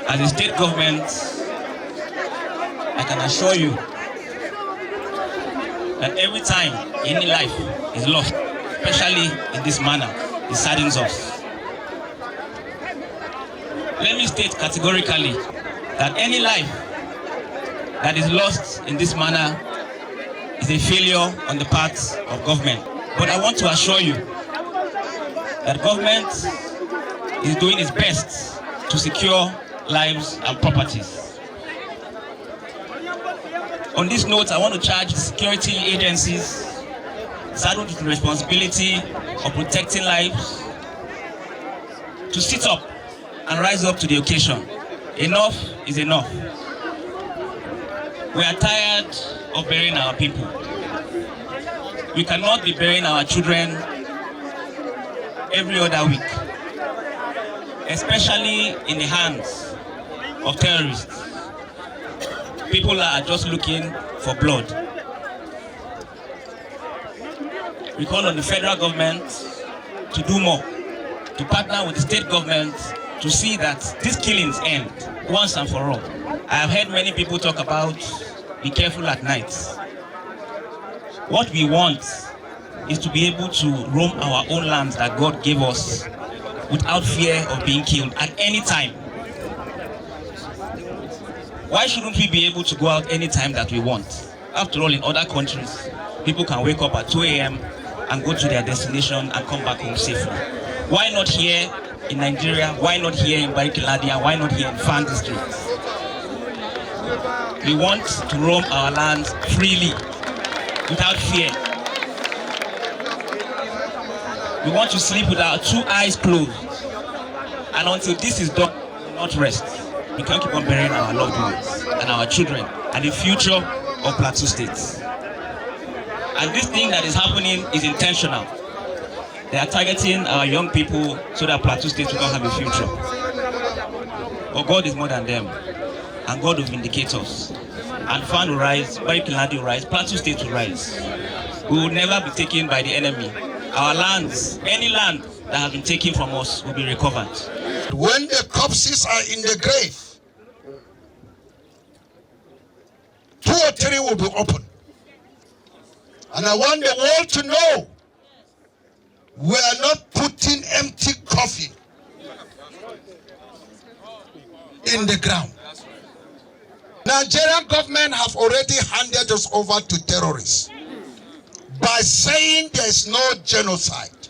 As a state government, I can assure you that every time any life is lost, especially in this manner, it saddens us. Let me state categorically that any life that is lost in this manner is a failure on the part of government. But I want to assure you that government is doing its best to secure lives and properties. On this note, I want to charge the security agencies saddled with the responsibility of protecting lives to sit up and rise up to the occasion. Enough is enough. We are tired of burying our people. We cannot be burying our children every other week, especially in the hands of terrorists. People are just looking for blood. We call on the federal government to do more, to partner with the state government to see that these killings end once and for all. I have heard many people talk about be careful at night. What we want is to be able to roam our own lands that God gave us without fear of being killed at any time. Why shouldn't we be able to go out any time that we want? After all, in other countries, people can wake up at 2 a.m. and go to their destination and come back home safely. Why not here in Nigeria? Why not here in Ladi? Why not here in Fann District? We want to roam our lands freely, without fear. We want to sleep with our 2 eyes closed. And until this is done, we will not rest. We can't keep on burying our loved ones and our children and the future of Plateau State. And this thing that is happening is intentional. They are targeting our young people so that Plateau State will not have a future. But God is more than them. And God will vindicate us. And Fann will rise, Ladi will rise, Plateau State will rise. We will never be taken by the enemy. Our lands, any land that has been taken from us will be recovered. When the corpses are in the grave, 2 or 3 will be open. And I want the world to know we are not putting empty coffin in the ground. Nigerian government have already handed us over to terrorists by saying there is no genocide.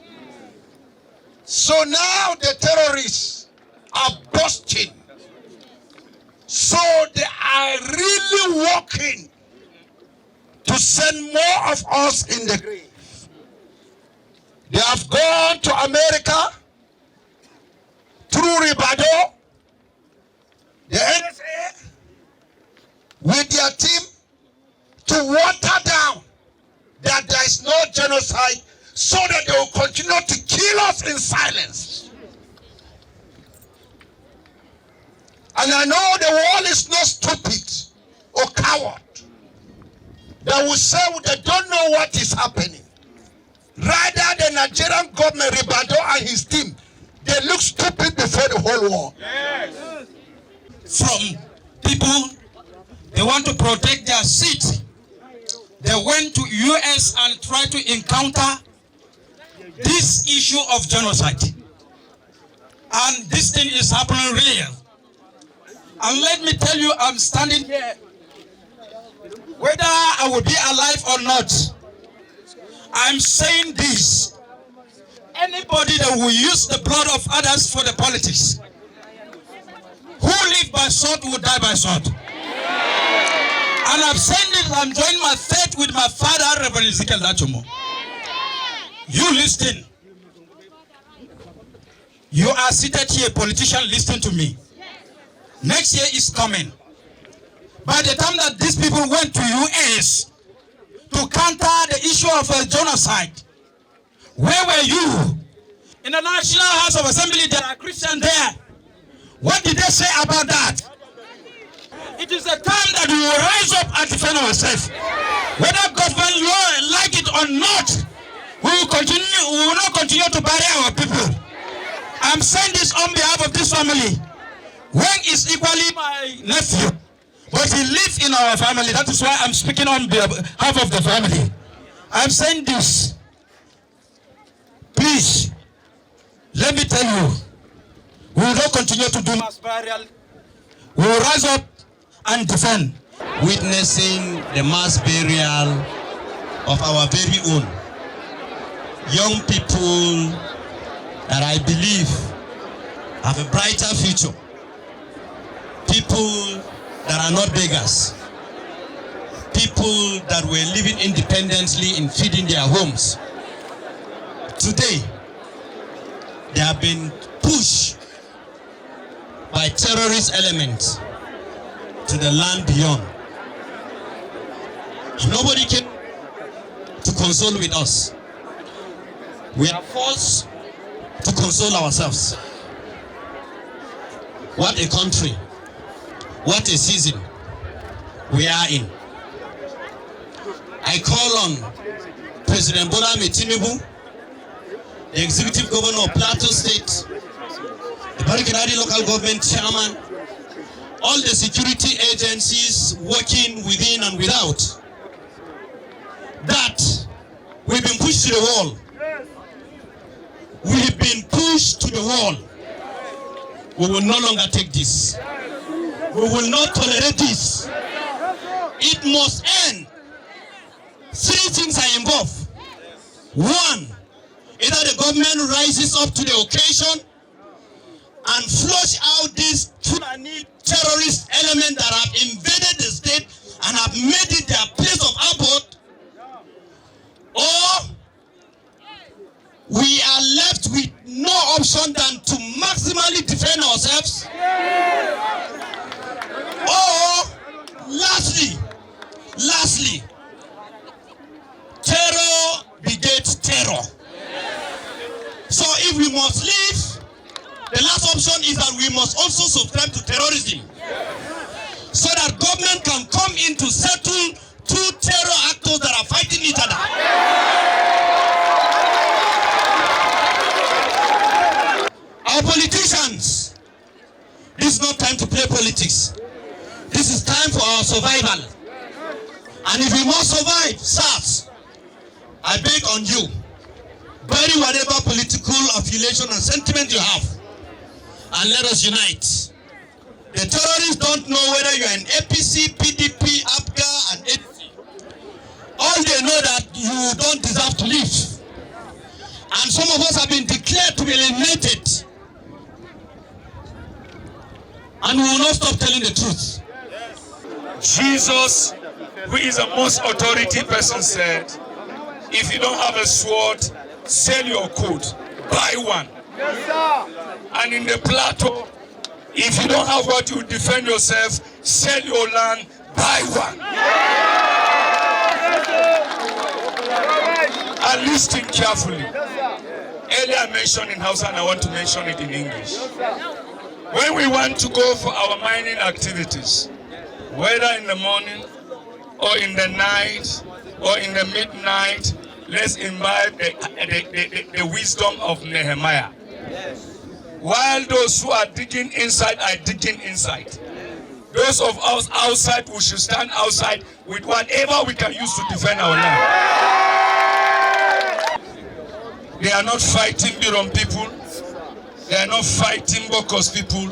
So now the terrorists are busting. So they are really working to send more of us in the grave. They have gone to America through Ribado, the NSA, with their team to water down that there is no genocide so that they will continue to kill us in silence. And I know the world is not stupid or coward that will say they don't know what is happening. Rather, the Nigerian government, Ribado and his team, they look stupid before the whole world. Yes. From people, they want to protect their seat. They went to US and tried to encounter this issue of genocide. And this thing is happening real. And let me tell you, I'm standing here. Whether I will be alive or not, I'm saying this. Anybody that will use the blood of others for the politics, who live by sword will die by sword. And I've said it, I'm joining my faith with my father, Reverend Ezekiel Dachomo. You listen. You are seated here, politician, listen to me. Next year is coming. By the time that these people went to US to counter the issue of genocide, where were you? In the National House of Assembly, there are Christians there. What did they say about that? It is a time that we will rise up and defend ourselves. Whether government like it or not, we will not continue to bury our people. I'm saying this on behalf of this family. Wen is equally my nephew, but he lives in our family. That is why I'm speaking on behalf of the family. I'm saying this. Please, let me tell you, we will not continue to do mass burial. We will rise up and defend. Witnessing the mass burial of our very own young people that I believe have a brighter future. People that are not beggars. People that were living independently in feeding their homes. Today, they have been pushed by terrorist elements to the land beyond. Nobody came to console with us. We are forced to console ourselves. What a country, what a season we are in. I call on President Bola Ahmed Tinubu, the Executive Governor of Plateau State, the Barikadi Local Government Chairman, all the security agencies working within and without, that we've been pushed to the wall. We've been pushed to the wall. We will no longer take this. We will not tolerate this. It must end. Three things are involved. One, either the government rises up to the occasion and flush out these terrorist elements that have invaded the state and have made it their place of abode, or we are left with no option than to maximally defend ourselves, or lastly, terror begets terror. So if we must leave, the last option is that we must also subscribe to terrorism, so that government can come in to settle two terror actors that are fighting each other. Our politicians, this is not time to play politics. This is time for our survival. And if we must survive, sirs, I beg on you, bury whatever political affiliation and sentiment you have, and let us unite. The terrorists don't know whether you are an APC, PDP, APGA, and APC. All they know that you don't deserve to live. And some of us have been declared to be eliminated. And we will not stop telling the truth. Jesus, who is the most authority person, said, if you don't have a sword, sell your coat, buy one. Yes, sir. And in the Plateau, if you don't have what you defend yourself, sell your land, buy one. And listen carefully. Earlier I mentioned in Hausa and I want to mention it in English. When we want to go for our mining activities, whether in the morning or in the night or in the midnight, let's imbibe the wisdom of Nehemiah. While those who are digging inside are digging inside, those of us outside, we should stand outside with whatever we can use to defend our land. They are not fighting Biron people. They are not fighting Bokos people.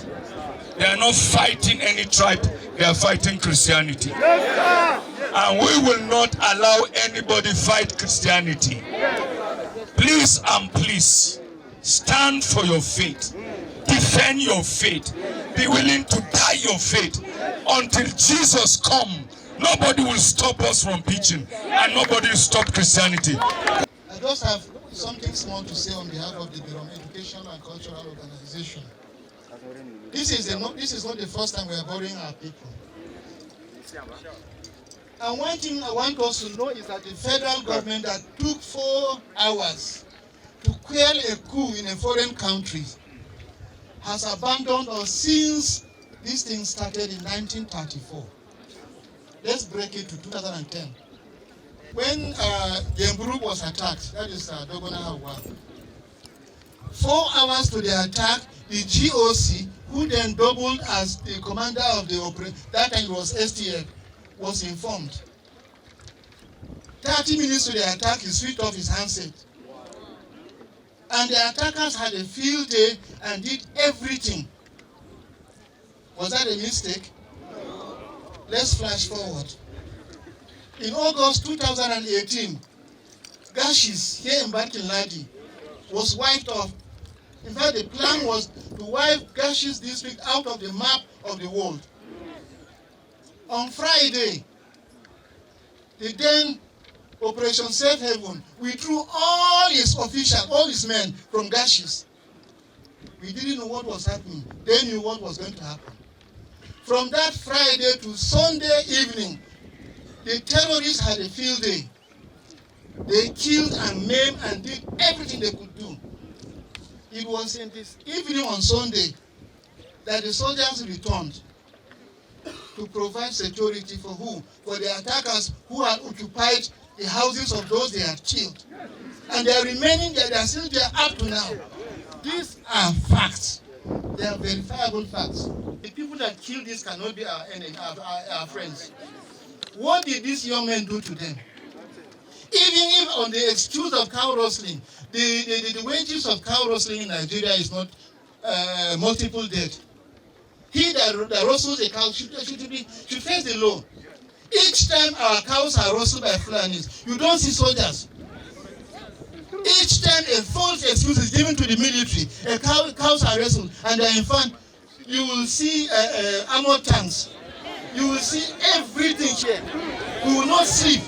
They are not fighting any tribe. They are fighting Christianity. And we will not allow anybody fight Christianity. Please and please, stand for your faith. Defend your faith. Be willing to die your faith. Until Jesus comes, nobody will stop us from preaching. And nobody will stop Christianity. I just have something small to say on behalf of the Birom Educational and Cultural Organization. This is not the first time we are burying our people. And one thing I want us to know is that the federal government that took 4 hours to quell a coup in a foreign country has abandoned us since this thing started in 1934. Let's break it to 2010. When Gemburu was attacked, that is Dogona Hawa, 4 hours to the attack, the GOC who then doubled as the commander of the operation, that time it was STF, was informed. 30 minutes to the attack, he switched off his handset. And the attackers had a field day and did everything. Was that a mistake? Let's flash forward. In August 2018, Gashis here in Ladi was wiped off. In fact, the plan was to wipe Gashis district out of the map of the world. On Friday, the then Operation Safe Haven withdrew all his officials, all his men from Gashis. We didn't know what was happening. They knew what was going to happen. From that Friday to Sunday evening, the terrorists had a field day. They killed and maimed and did everything they could do. It was in this evening on Sunday that the soldiers returned to provide security for who? For the attackers who had occupied the houses of those they had killed. And they are remaining there, they are still there up to now. These are facts. They are verifiable facts. The people that killed this cannot be our enemies, our friends. What did these young men do to them? Even if on the excuse of cow rustling, the wages of cow rustling in Nigeria is not multiple dead. He that rustles a cow should face the law. Each time our cows are rustled by Fulanis, you don't see soldiers. Each time a false excuse is given to the military, cows are wrestled, and in fact, you will see armored tanks. You will see everything here. We will not sleep.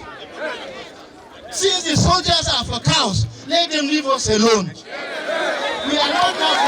Since the soldiers are for cows, let them leave us alone. We are not now